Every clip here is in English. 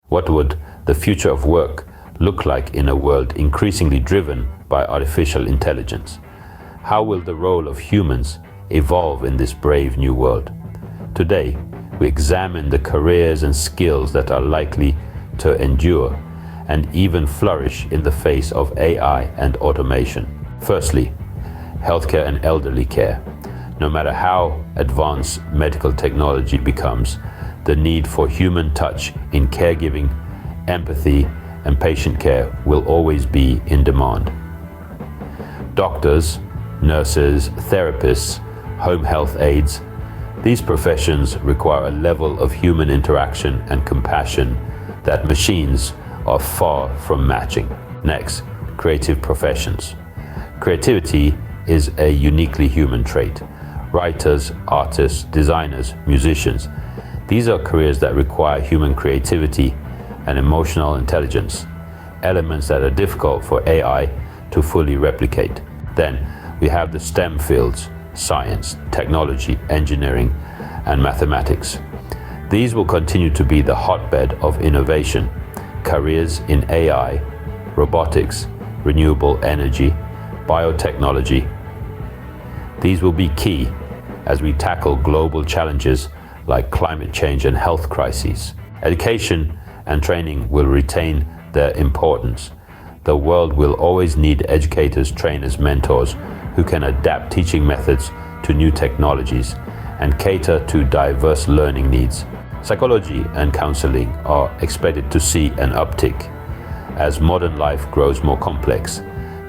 What would the future of work look like in a world increasingly driven by artificial intelligence? How will the role of humans evolve in this brave new world? Today, we examine the careers and skills that are likely to endure and even flourish in the face of AI and automation. Firstly, healthcare and elderly care. No matter how advanced medical technology becomes, the need for human touch in caregiving, empathy, and patient care will always be in demand. Doctors, nurses, therapists, home health aides, these professions require a level of human interaction and compassion that machines are far from matching. Next, creative professions. Creativity is a uniquely human trait. Writers, artists, designers, musicians, these are careers that require human creativity and emotional intelligence, elements that are difficult for AI to fully replicate. Then we have the STEM fields: science, technology, engineering, and mathematics. These will continue to be the hotbed of innovation. Careers in AI, robotics, renewable energy, biotechnology. These will be key as we tackle global challenges like climate change and health crises. Education and training will retain their importance. The world will always need educators, trainers, mentors who can adapt teaching methods to new technologies and cater to diverse learning needs. Psychology and counseling are expected to see an uptick. As modern life grows more complex,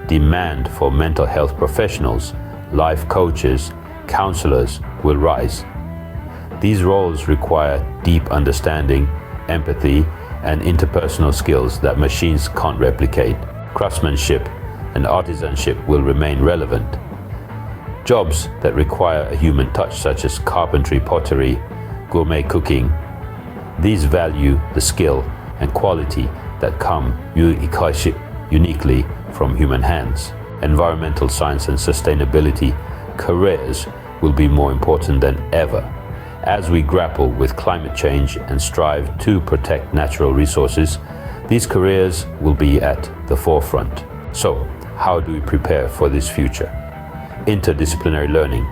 demand for mental health professionals, life coaches, counselors will rise. These roles require deep understanding, empathy, and interpersonal skills that machines can't replicate. Craftsmanship and artisanship will remain relevant. Jobs that require a human touch, such as carpentry, pottery, gourmet cooking, these value the skill and quality that come uniquely from human hands. Environmental science and sustainability careers will be more important than ever. As we grapple with climate change and strive to protect natural resources, these careers will be at the forefront. So, how do we prepare for this future? Interdisciplinary learning,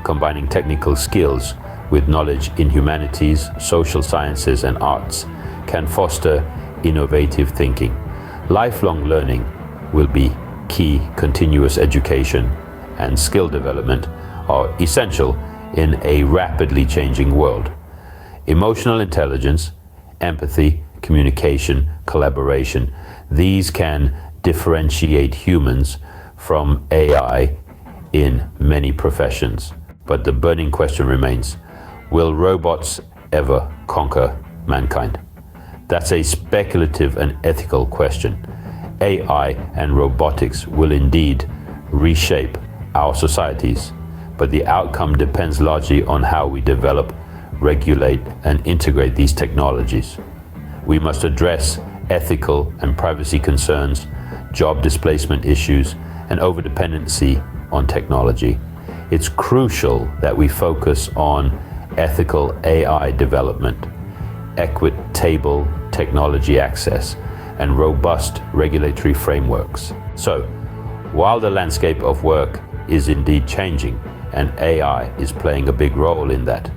combining technical skills with knowledge in humanities, social sciences, and arts, can foster innovative thinking. Lifelong learning will be key. Continuous education and skill development are essential in a rapidly changing world. Emotional intelligence, empathy, communication, collaboration, these can differentiate humans from AI in many professions. But the burning question remains, will robots ever conquer mankind? That's a speculative and ethical question. AI and robotics will indeed reshape our societies, but the outcome depends largely on how we develop, regulate, and integrate these technologies. We must address ethical and privacy concerns, job displacement issues, and overdependency on technology. It's crucial that we focus on ethical AI development, equitable technology access, and robust regulatory frameworks. So, while the landscape of work is indeed changing, and AI is playing a big role in that,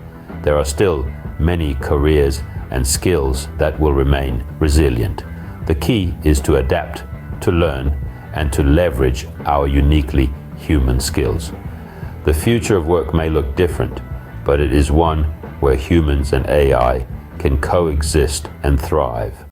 there are still many careers and skills that will remain resilient. The key is to adapt, to learn, and to leverage our uniquely human skills. The future of work may look different, but it is one where humans and AI can coexist and thrive.